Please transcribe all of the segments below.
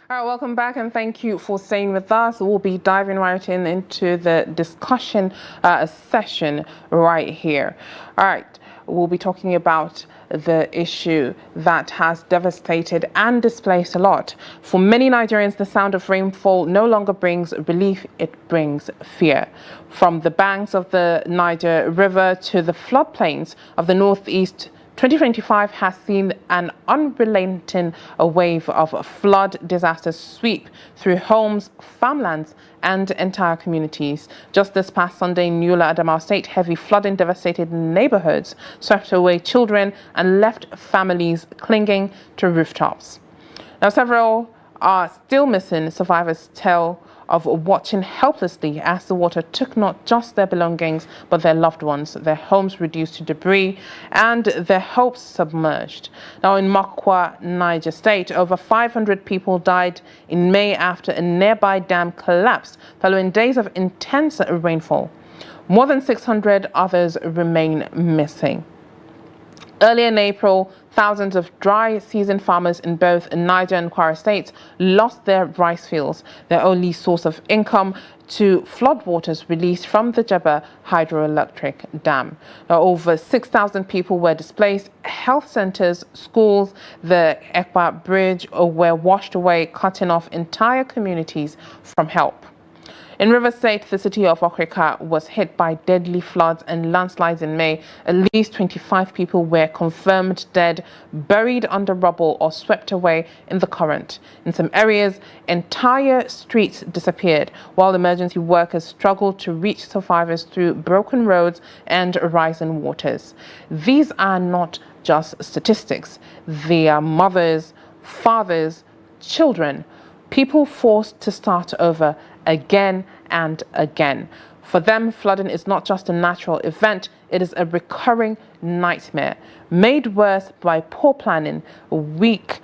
All right, welcome back and thank you for staying with us. We'll be diving right into the discussion session right here. All right, we'll be talking about the issue that has devastated and displaced a lot. For many Nigerians, the sound of rainfall no longer brings relief, it brings fear. From the banks of the Niger River to the floodplains of the northeast, 2025 has seen an unrelenting wave of flood disasters sweep through homes, farmlands, and entire communities. Just this past Sunday in Hauwa Adamu State, heavy flooding devastated neighborhoods, swept away children, and left families clinging to rooftops. Now, several are still missing. Survivors tell of watching helplessly as the water took not just their belongings, but their loved ones, their homes reduced to debris, and their hopes submerged. Now, in Makwa, Niger State, over 500 people died in May after a nearby dam collapsed following days of intense rainfall. More than 600 others remain missing. Earlier in April, thousands of dry season farmers in both Niger and Kwara states lost their rice fields, their only source of income, to floodwaters released from the Jebba hydroelectric dam. Now, over 6,000 people were displaced. Health centers, schools, the Ekpa Bridge were washed away, cutting off entire communities from help. In Rivers State, the city of Okrika was hit by deadly floods and landslides in May. At least 25 people were confirmed dead, buried under rubble or swept away in the current. In some areas, entire streets disappeared, while emergency workers struggled to reach survivors through broken roads and rising waters. These are not just statistics. They are mothers, fathers, children, people forced to start over again and again. For them, flooding is not just a natural event, it is a recurring nightmare, made worse by poor planning, weak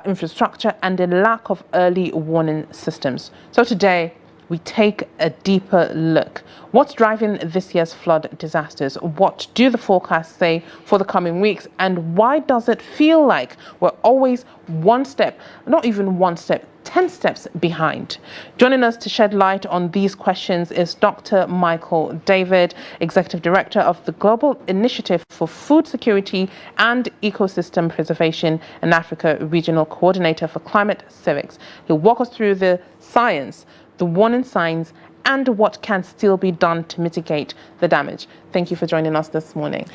infrastructure, and a lack of early warning systems. So today, we take a deeper look. What's driving this year's flood disasters? What do the forecasts say for the coming weeks? And why does it feel like we're always one step, not even one step, 10 steps behind? Joining us to shed light on these questions is Dr. Michael David, Executive Director of the Global Initiative for Food Security and Ecosystem Preservation and Africa Regional Coordinator for Climate Civics. He'll walk us through the science, the warning signs, and what can still be done to mitigate the damage. Thank you for joining us this morning.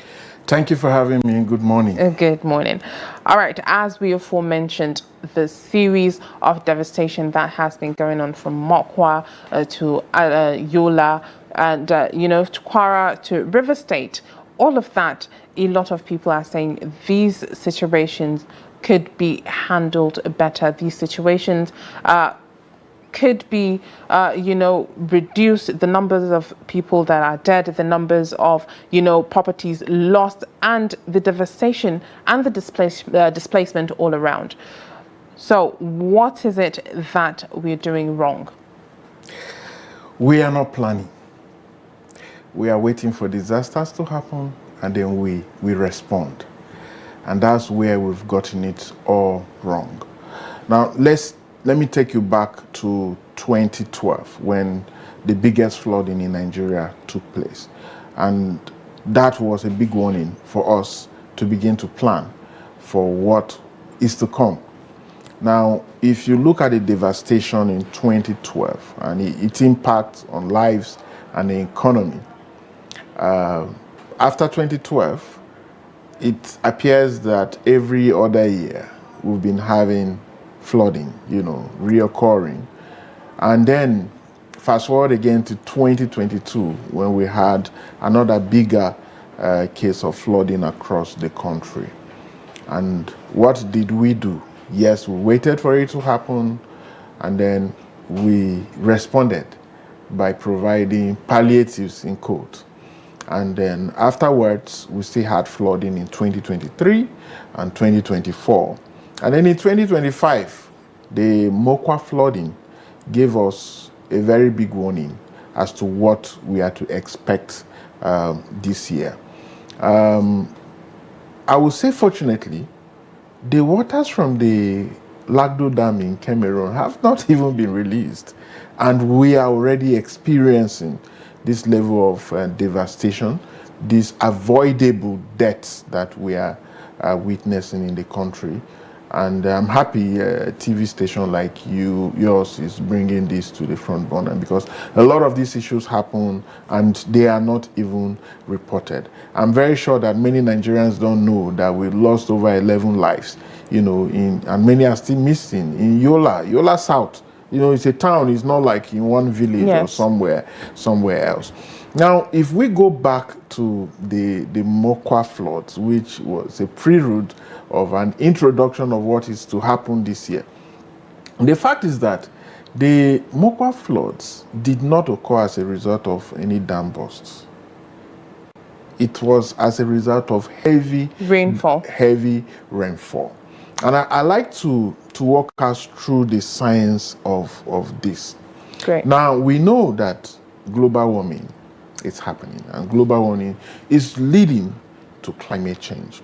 Thank you for having me. Good morning. Good morning. All right, as we aforementioned, the series of devastation that has been going on from Makwa to Yola and, to Kwara to River State, all of that, a lot of people are saying these situations could be handled better. These situations could be, reduce the numbers of people that are dead, the numbers of, properties lost, and the devastation and the displacement all around. So what is it that we're doing wrong? We are not planning. We are waiting for disasters to happen, and then we respond. And that's where we've gotten it all wrong. Now, let me take you back to 2012 when the biggest flooding in Nigeria took place. And that was a big warning for us to begin to plan for what is to come. Now, if you look at the devastation in 2012 and its impact on lives and the economy, after 2012, it appears that every other year we've been having flooding, reoccurring. And then fast forward again to 2022 when we had another bigger case of flooding across the country. And what did we do? Yes, we waited for it to happen, and then we responded by providing palliatives in quote. And then afterwards, we still had flooding in 2023 and 2024. And then in 2025, the Mokwa flooding gave us a very big warning as to what we are to expect this year. I would say, fortunately, the waters from the Lagdo Dam in Cameroon have not even been released. And we are already experiencing this level of devastation, these avoidable deaths that we are witnessing in the country. And I'm happy a TV station like yours is bringing this to the front burner, because a lot of these issues happen and they are not even reported. I'm very sure that many Nigerians don't know that we lost over 11 lives, and many are still missing in Yola South. It's a town. It's not like in one village or somewhere else. Now, if we go back to the Mokwa floods, which was a prelude of an introduction of what is to happen this year, the fact is that the Mokwa floods did not occur as a result of any dam bursts. It was as a result of heavy rainfall. And I like to walk us through the science of this. Great. Now, we know that global warming is happening, and global warming is leading to climate change.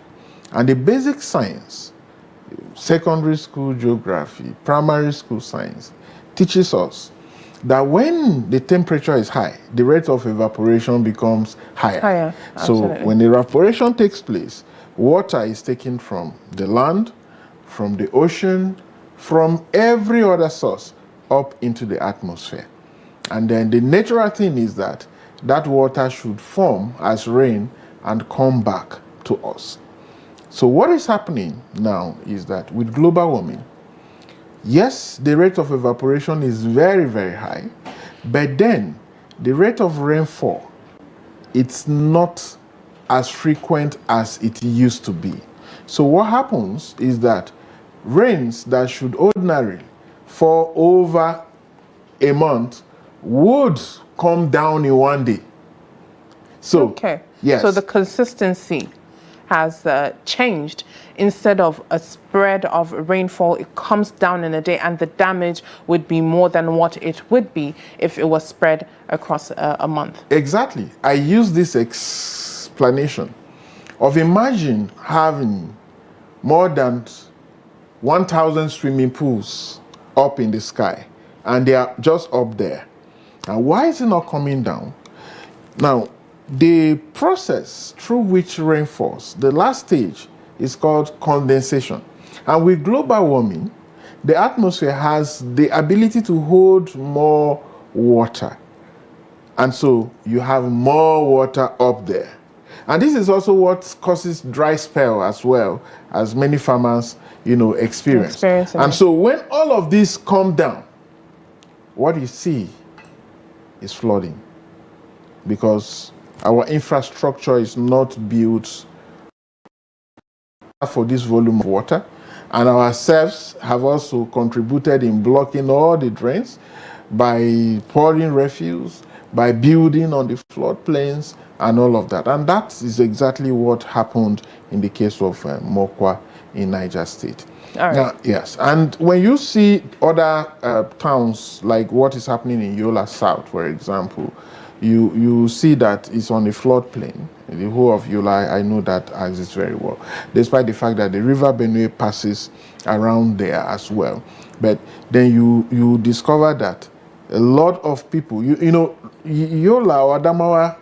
And the basic science, secondary school geography, primary school science, teaches us that when the temperature is high, the rate of evaporation becomes higher. So when evaporation takes place, water is taken from the land, from the ocean, from every other source up into the atmosphere. And then the natural thing is that water should form as rain and come back to us. So what is happening now is that with global warming, yes, the rate of evaporation is very, very high, but then the rate of rainfall, it's not as frequent as it used to be. So what happens is that rains that should ordinarily fall over a month would come down in one day. So, yes. So the consistency has changed. Instead of a spread of rainfall, it comes down in a day, and the damage would be more than what it would be if it was spread across a month. Exactly. I use this explanation of imagine having more than 1,000 swimming pools up in the sky, and they are just up there. And why is it not coming down? Now, the process through which rain falls, the last stage, is called condensation. And with global warming, the atmosphere has the ability to hold more water. And so you have more water up there. And this is also what causes dry spell as well, as many farmers, experience. And so when all of this come down, what you see is flooding, because our infrastructure is not built for this volume of water, and ourselves have also contributed in blocking all the drains by pouring refuse, by building on the floodplains and all of that. And that is exactly what happened in the case of Mokwa in Niger State. All right. Now, yes, and when you see other towns like what is happening in Yola South, for example, you see that it's on the floodplain. The whole of Yola, I know that axis very well, despite the fact that the river Benue passes around there as well. But then you discover that a lot of people, Yola or Adamawa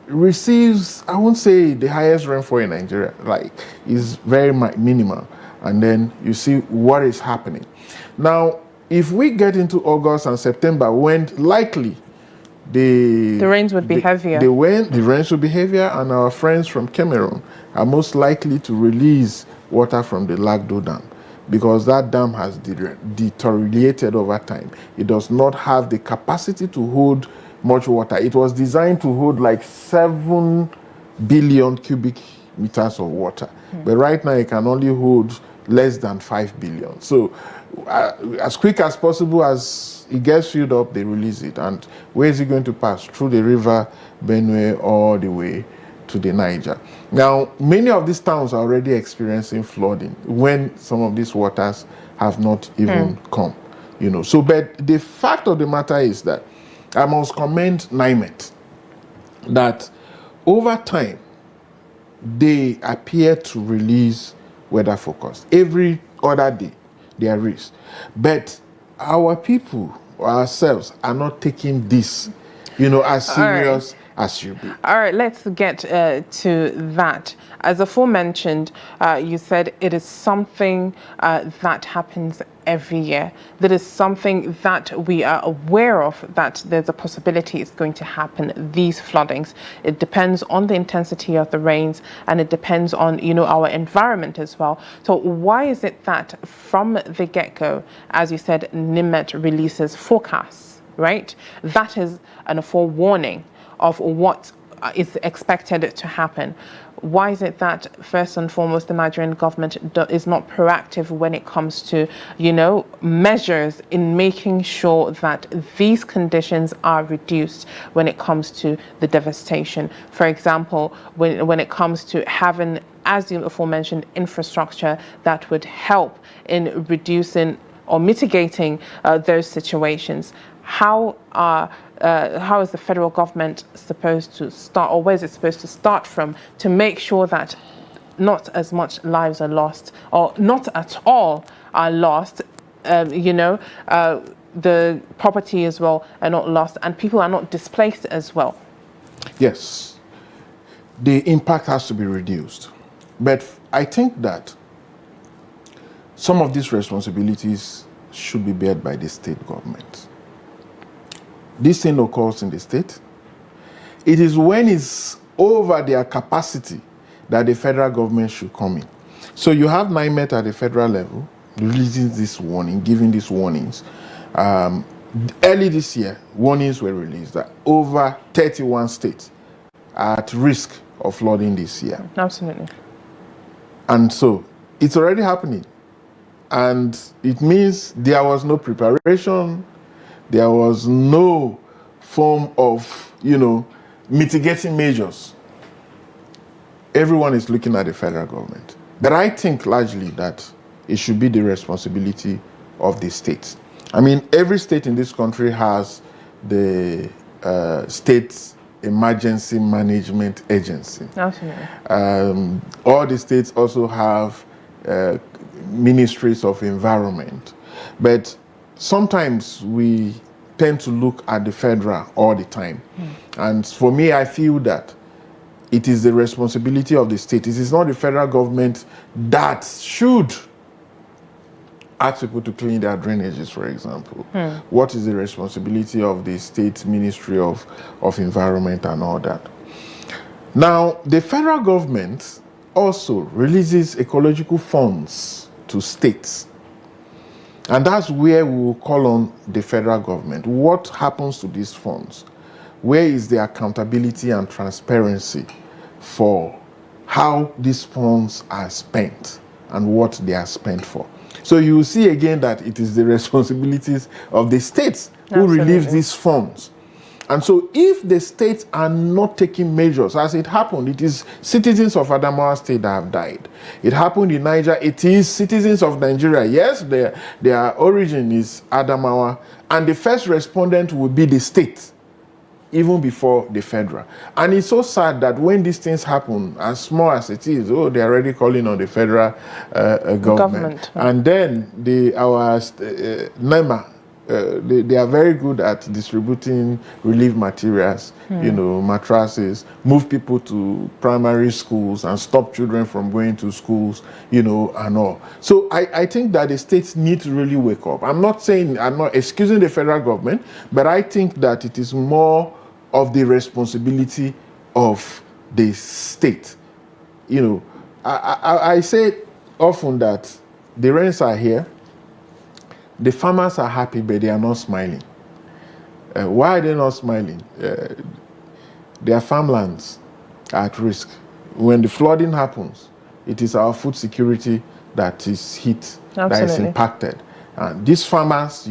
receives, I won't say the highest rainfall in Nigeria, like is very minimal. And then you see what is happening. Now, if we get into August and September, when likely the rains would be heavier. The rains will be heavier, and our friends from Cameroon are most likely to release water from the Lagdo Dam, because that dam has deteriorated over time. It does not have the capacity to hold much water. It was designed to hold like 7 billion cubic meters of water, but right now it can only hold less than 5 billion. So as quick as possible, as it gets filled up, they release it. And where is it going to pass? Through the river Benue all the way to the Niger. Now, many of these towns are already experiencing flooding when some of these waters have not even come. So, but the fact of the matter is that I must commend NIMET that over time they appear to release weather forecast every other day. their risk. But our people, ourselves, are not taking this, as serious as should be. All right, let's get to that. As aforementioned, you said it is something that happens every year. That is something that we are aware of, that there's a possibility it's going to happen, these floodings. It depends on the intensity of the rains, and it depends on, our environment as well. So why is it that from the get-go, as you said, NIMET releases forecasts, right? That is a forewarning of what is expected to happen. Why is it that, first and foremost, the Nigerian government is not proactive when it comes to, measures in making sure that these conditions are reduced when it comes to the devastation? For example, when it comes to having, as you aforementioned, infrastructure that would help in reducing or mitigating those situations. How is the federal government supposed to start, or where is it supposed to start from, to make sure that not as much lives are lost, or not at all are lost, the property as well are not lost, and people are not displaced as well? Yes, the impact has to be reduced. But I think that some of these responsibilities should be borne by the state government. This thing occurs in the state. It is when it's over their capacity that the federal government should come in. So you have NIMET at the federal level releasing this warning, giving these warnings. Early this year, warnings were released that over 31 states are at risk of flooding this year. Absolutely. And so it's already happening. And it means there was no preparation. There was no form of, mitigating measures. Everyone is looking at the federal government. But I think largely that it should be the responsibility of the states. I mean, every state in this country has the State Emergency Management Agency. Absolutely. All the states also have ministries of environment. But sometimes we tend to look at the federal all the time. And for me, I feel that it is the responsibility of the state. It is not the federal government that should ask people to clean their drainages, for example. What is the responsibility of the state ministry of environment and all that? Now, the federal government also releases ecological funds to states. And that's where we will call on the federal government. What happens to these funds? Where is the accountability and transparency for how these funds are spent and what they are spent for? So you will see again that it is the responsibilities of the states who release these funds. And so if the states are not taking measures, as it happened, it is citizens of Adamawa State that have died. It happened in Niger, it is citizens of Nigeria. Yes, their origin is Adamawa, and the first respondent will be the state, even before the federal. And it's so sad that when these things happen, as small as it is, they're already calling on the federal government. And then our NEMA, they are very good at distributing relief materials, mattresses, move people to primary schools and stop children from going to schools, and all. So I think that the states need to really wake up. I'm not excusing the federal government, but I think that it is more of the responsibility of the state. I say often that the rains are here. The farmers are happy, but they are not smiling. Why are they not smiling? Their farmlands are at risk. When the flooding happens, it is our food security that is hit, that is impacted. And these farmers,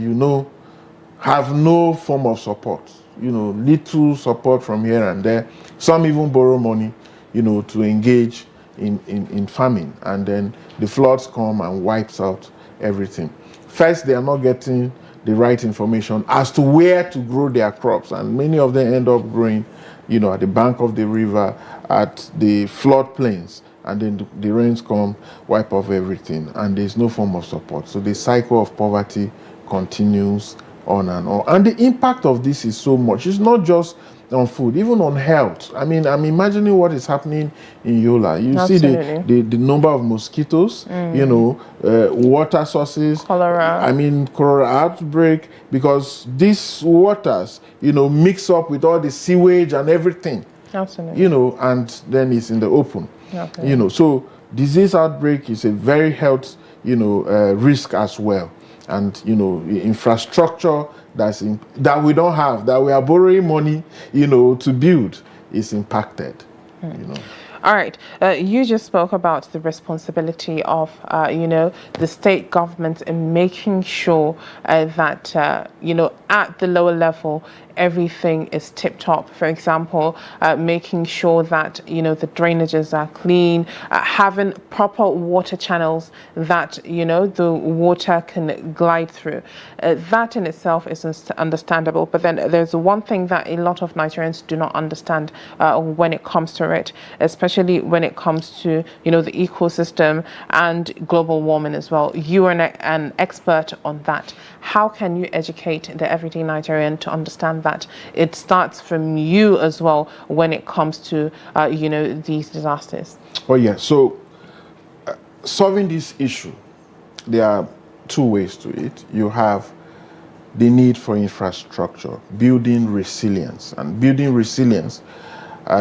have no form of support. Little support from here and there. Some even borrow money, to engage in farming. And then the floods come and wipes out everything. First, they are not getting the right information as to where to grow their crops. And many of them end up growing, at the bank of the river, at the floodplains, and then the rains come, wipe off everything, and there's no form of support. So the cycle of poverty continues on and on. And the impact of this is so much. It's not just on food, even on health. I mean, I'm imagining what is happening in Yola. You see the number of mosquitoes, you know, water sources, Cholera. I mean, cholera outbreak, because these waters, you know, mix up with all the sewage and everything. Absolutely. You know, and then it's in the open. Okay. You know, so disease outbreak is a very health, you know, risk as well. And, you know, infrastructure that we don't have, that we are borrowing money, you know, to build is impacted, you know. All right. You just spoke about the responsibility of, you know, the state government in making sure that, you know, at the lower level, everything is tip-top. For example, making sure that, you know, the drainages are clean, having proper water channels that, you know, the water can glide through. That in itself is understandable. But then there's one thing that a lot of Nigerians do not understand when it comes to it, especially when it comes to, you know, the ecosystem and global warming as well. You are an expert on that. How can you educate the everyday Nigerian to understand that it starts from you as well when it comes to, you know, these disasters? Oh, yeah. So solving this issue, there are two ways to it. You have the need for infrastructure, building resilience. And building resilience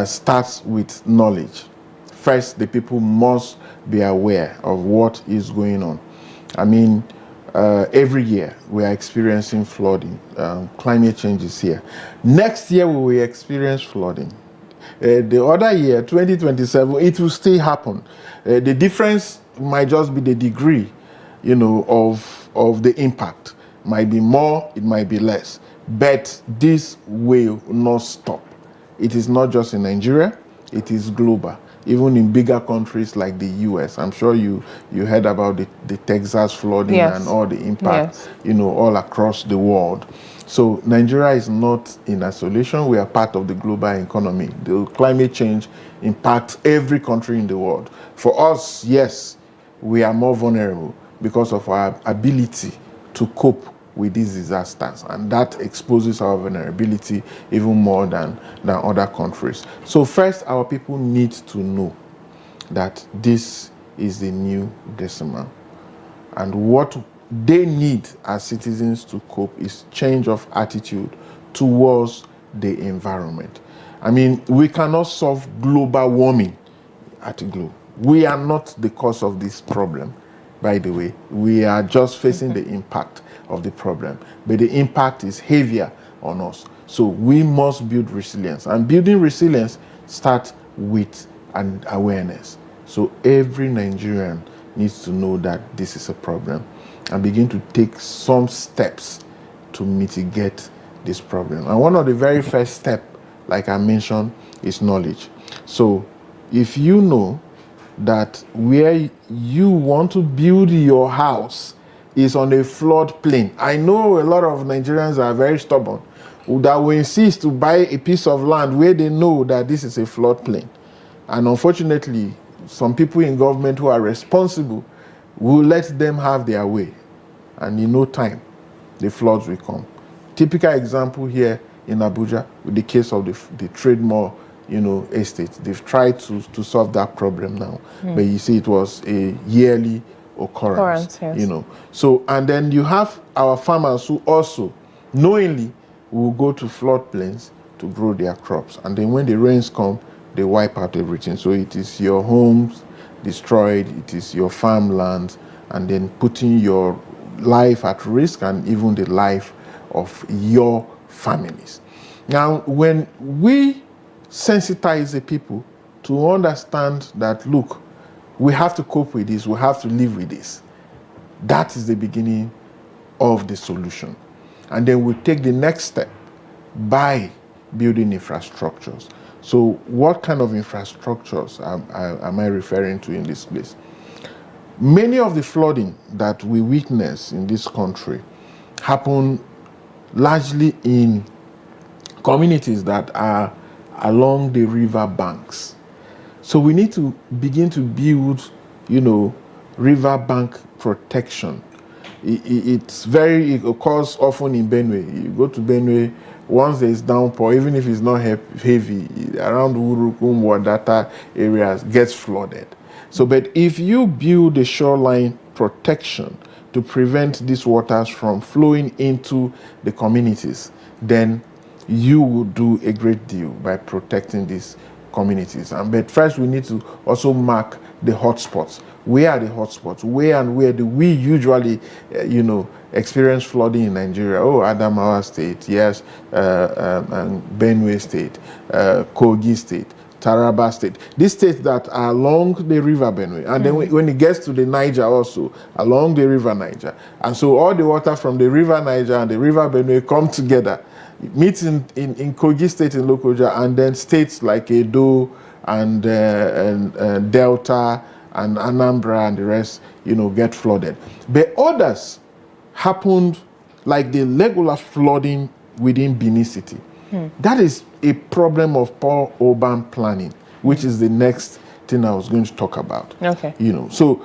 starts with knowledge. First, the people must be aware of what is going on. I mean, every year we are experiencing flooding. Climate change is here. Next year we will experience flooding. The other year, 2027, it will still happen. The difference might just be the degree, you know, of the impact. Might be more, it might be less. But this will not stop. It is not just in Nigeria, it is global. Even in bigger countries like the US. I'm sure you heard about the Texas flooding, yes, and all the impact, yes, you know, all across the world. So Nigeria is not in isolation. We are part of the global economy. The climate change impacts every country in the world. For us, yes, we are more vulnerable because of our ability to cope with these disasters, and that exposes our vulnerability even more than other countries. So first, our people need to know that this is the new decimal, and what they need as citizens to cope is change of attitude towards the environment. I mean, we cannot solve global warming at a globe. We are not the cause of this problem, by the way. We are just facing the impact of the problem, but the impact is heavier on us. So we must build resilience, and building resilience starts with an awareness. So every Nigerian needs to know that this is a problem and begin to take some steps to mitigate this problem. And one of the very first steps, like I mentioned, is knowledge. So if you know that where you want to build your house is on a floodplain. I know a lot of Nigerians are very stubborn that will insist to buy a piece of land where they know that this is a floodplain. And unfortunately, some people in government who are responsible will let them have their way. And in no time, the floods will come. Typical example here in Abuja, with the case of the Trade Mall, you know, estate. They've tried to solve that problem now. But you see, it was a yearly occurrence, yes, you know. So, and then you have our farmers who also knowingly will go to floodplains to grow their crops. And then when the rains come, they wipe out everything. So it is your homes destroyed, it is your farmlands, and then putting your life at risk and even the life of your families. Now, when we sensitize the people to understand that, look, we have to cope with this, we have to live with this, that is the beginning of the solution. And then we take the next step by building infrastructures. So what kind of infrastructures am I referring to in this place? Many of the flooding that we witness in this country happen largely in communities that are along the river banks. So we need to begin to build, riverbank protection. It occurs often in Benue. You go to Benue, once there is downpour, even if it's not heavy, around Urukum, Wadata areas gets flooded. So, but if you build a shoreline protection to prevent these waters from flowing into the communities, then you will do a great deal by protecting these communities. But first, we need to also mark the hotspots. Where are the hotspots? Where do we usually, experience flooding in Nigeria? Oh, Adamawa State, yes, and Benue State, Kogi State, Taraba State. These states that are along the river Benue. And then when it gets to the Niger also, along the river Niger. And so all the water from the river Niger and the river Benue come together, meet in Kogi State in Lokoja, and then states like Edo and Delta and Anambra and the rest, get flooded. But others happened like the regular flooding within Benin City. That is a problem of poor urban planning, which is the next thing I was going to talk about. Okay. So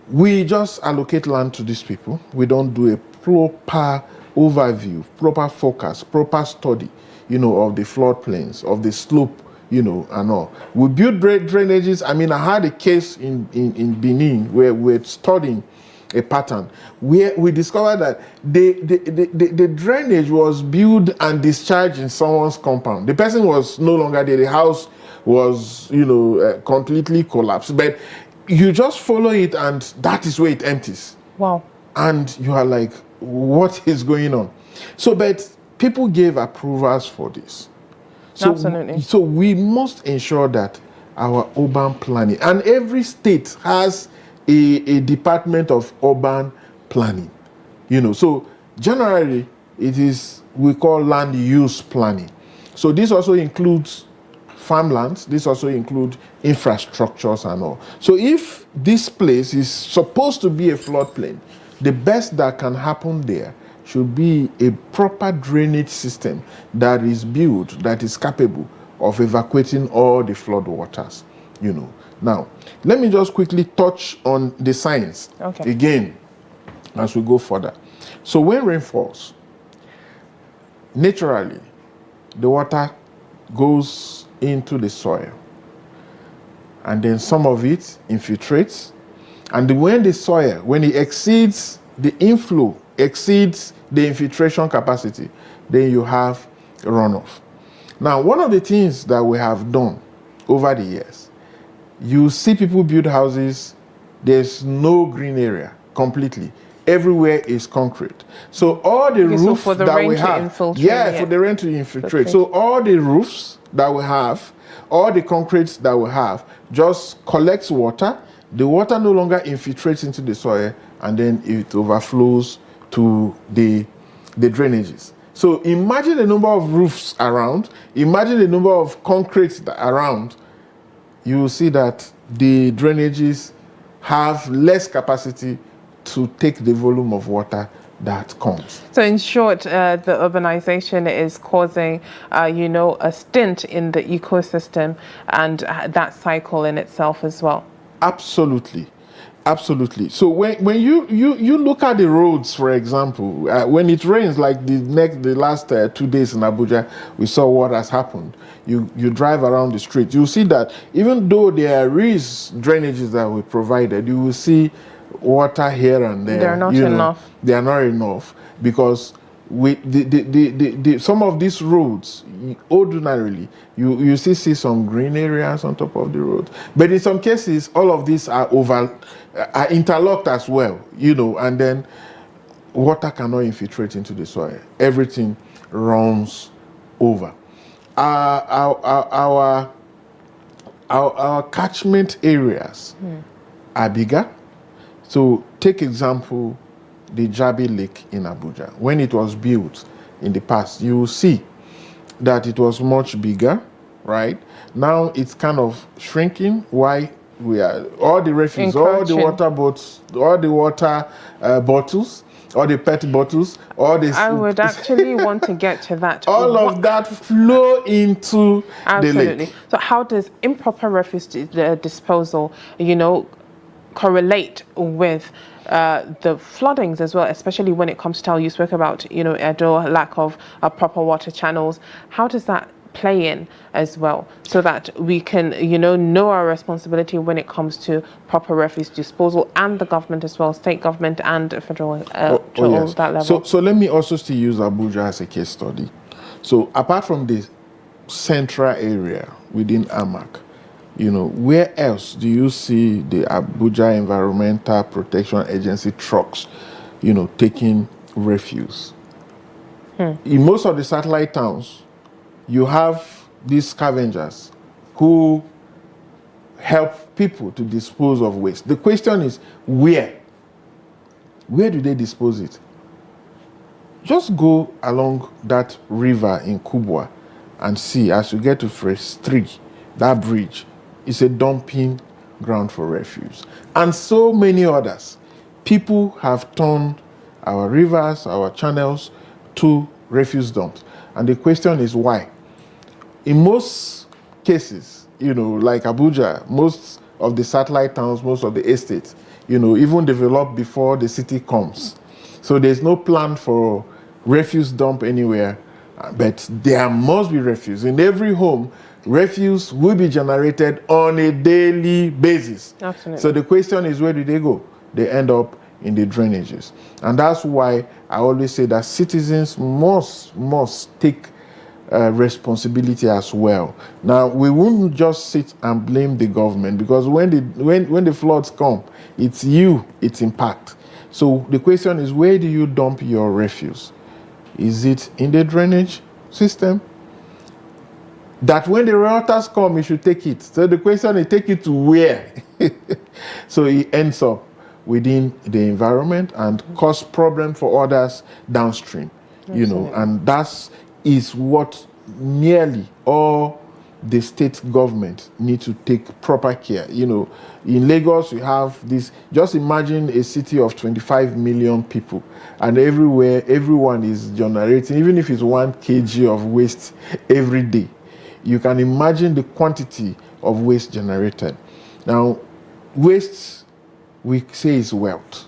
we just allocate land to these people. We don't do a proper overview, proper focus, proper study, of the floodplains, of the slope, and all. We build drainages. I mean, I had a case in Benin where we're studying a pattern where we discovered that the drainage was built and discharged in someone's compound. The person was no longer there. The house was, completely collapsed. But you just follow it and that is where it empties. Wow. And you are like, what is going on? So, but people gave approvals for this. So, Absolutely. So we must ensure that our urban planning, and every state has a department of urban planning, So generally, we call land use planning. So this also includes farmlands. This also includes infrastructures and all. So if this place is supposed to be a floodplain, the best that can happen there should be a proper drainage system that is built, that is capable of evacuating all the flood waters, Now, let me just quickly touch on the science again as we go further. So when rain falls, naturally, the water goes into the soil. And then some of it infiltrates. And when the soil, when it exceeds the inflow, exceeds the infiltration capacity, then you have runoff. Now, one of the things that we have done over the years, you see people build houses, there's no green area completely. Everywhere is concrete. So all the roofs for the that rain we to have, infiltrate, for the rain to infiltrate. So all the roofs that we have, all the concrete that we have, just collects water. The water no longer infiltrates into the soil, and then it overflows to the drainages. So imagine the number of roofs around, imagine the number of concrete around, you will see that the drainages have less capacity to take the volume of water that comes. So in short, the urbanization is causing, a stint in the ecosystem and that cycle in itself as well. Absolutely. Absolutely. So when you look at the roads, for example, when it rains, like the last 2 days in Abuja, we saw what has happened. You drive around the street, you see that even though there is drainages that we provided, you will see water here and there. They're not enough. They are not enough because with some of these roads, ordinarily, you still see some green areas on top of the road. But in some cases, all of these are interlocked as well, and then water cannot infiltrate into the soil. Everything runs over. Our catchment areas are bigger. So take example, the Jabi Lake in Abuja. When it was built in the past, you will see that it was much bigger, right? Now it's kind of shrinking. Why? We are all the refuse, all the water bottles, all the PET bottles, all this. I would actually want to get to that. All of that flow into the Absolutely. lake. So how does improper refuse disposal, correlate with the floodings as well, especially when it comes to how you spoke about, Edo, lack of proper water channels? How does that play in as well, so that we can, know our responsibility when it comes to proper refuse disposal, and the government as well, state government and federal, Yes. that level? So let me also still use Abuja as a case study. So apart from the central area within AMAC, where else do you see the Abuja Environmental Protection Agency trucks, taking refuse? In most of the satellite towns, you have these scavengers who help people to dispose of waste. The question is, where? Where do they dispose it? Just go along that river in Kubwa and see, as you get to Phase 3, that bridge is a dumping ground for refuse. And so many others. People have turned our rivers, our channels to refuse dumps. And the question is why? In most cases, like Abuja, most of the satellite towns, most of the estates, even developed before the city comes. So there's no plan for refuse dump anywhere, but there must be refuse. In every home, refuse will be generated on a daily basis. Absolutely. So the question is, where do they go? They end up in the drainages. And that's why I always say that citizens must take responsibility as well. Now, we won't just sit and blame the government, because when the floods come, it's its impact. So the question is, where do you dump your refuse? Is it in the drainage system? That when the realtors come, you should take it. So the question is, take it to where? So it ends up within the environment and cause problem for others downstream. Absolutely. And that is what nearly all the state government need to take proper care. In Lagos, you have this, just imagine a city of 25 million people, and everyone is generating, even if it's 1 kg of waste every day. You can imagine the quantity of waste generated. Now, waste, we say, is wealth.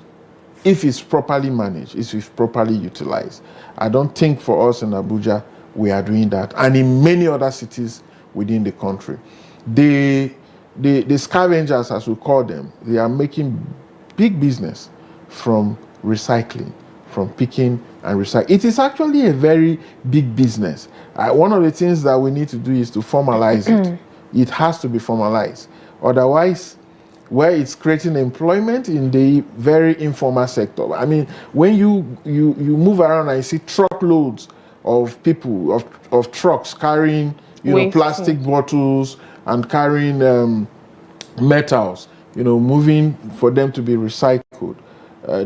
If it's properly managed, if it's properly utilized. I don't think for us in Abuja, we are doing that. And in many other cities within the country. The scavengers, as we call them, they are making big business from recycling, from picking and recycling. It is actually a very big business. One of the things that we need to do is to formalize it. It has to be formalized. Otherwise, where it's creating employment in the very informal sector. I mean, when you move around and you see truckloads of people, of trucks carrying, plastic bottles and carrying metals, moving for them to be recycled.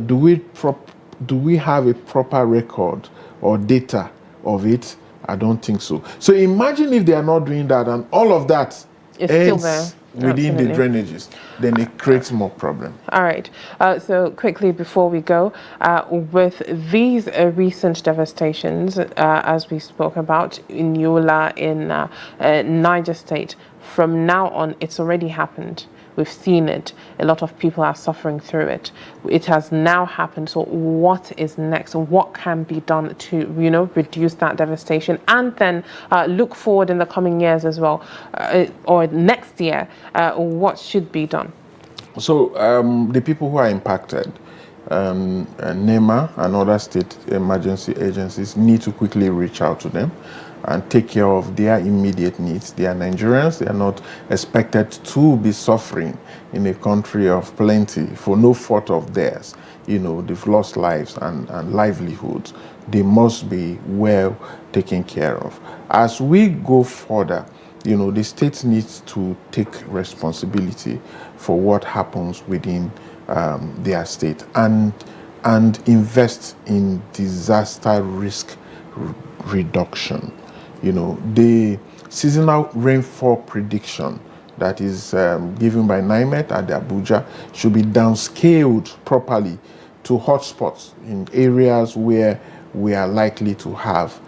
Do we have a proper record or data of it? I don't think so. So imagine if they are not doing that, and all of that It's ends still there. within Absolutely. the drainages, then it creates more problem. All right. So quickly before we go, with these recent devastations, as we spoke about in Yola, in Niger State, from now on, it's already happened. We've seen it. A lot of people are suffering through it. It has now happened. So what is next? What can be done to, reduce that devastation, and then look forward in the coming years as well, or next year? What should be done? So the people who are impacted, NEMA and other state emergency agencies need to quickly reach out to them and take care of their immediate needs. They are Nigerians. They are not expected to be suffering in a country of plenty for no fault of theirs. They've lost lives and livelihoods. They must be well taken care of. As we go further, the state needs to take responsibility for what happens within their state and invest in disaster risk reduction. The seasonal rainfall prediction that is given by NIMET at Abuja should be downscaled properly to hotspots in areas where we are likely to have,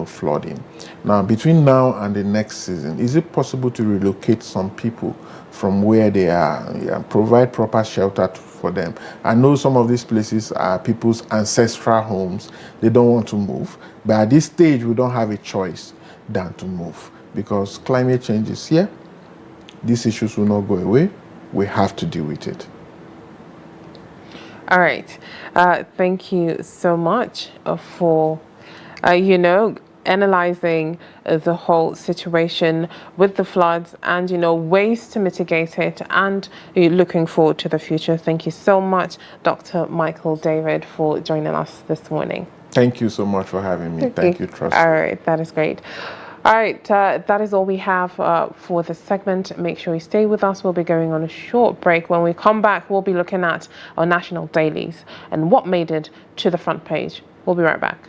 flooding. Now, between now and the next season, is it possible to relocate some people from where they are and provide proper shelter for them? I know some of these places are people's ancestral homes. They don't want to move. But at this stage, we don't have a choice than to move because climate change is here. These issues will not go away. We have to deal with it. All right. Thank you so much for, analyzing the whole situation with the floods and, ways to mitigate it and looking forward to the future. Thank you so much, Dr. Michael David, for joining us this morning. Thank you so much for having me. Thank you, Trust. All right. That is great. All right, that is all we have for this segment. Make sure you stay with us. We'll be going on a short break. When we come back, we'll be looking at our national dailies and what made it to the front page. We'll be right back.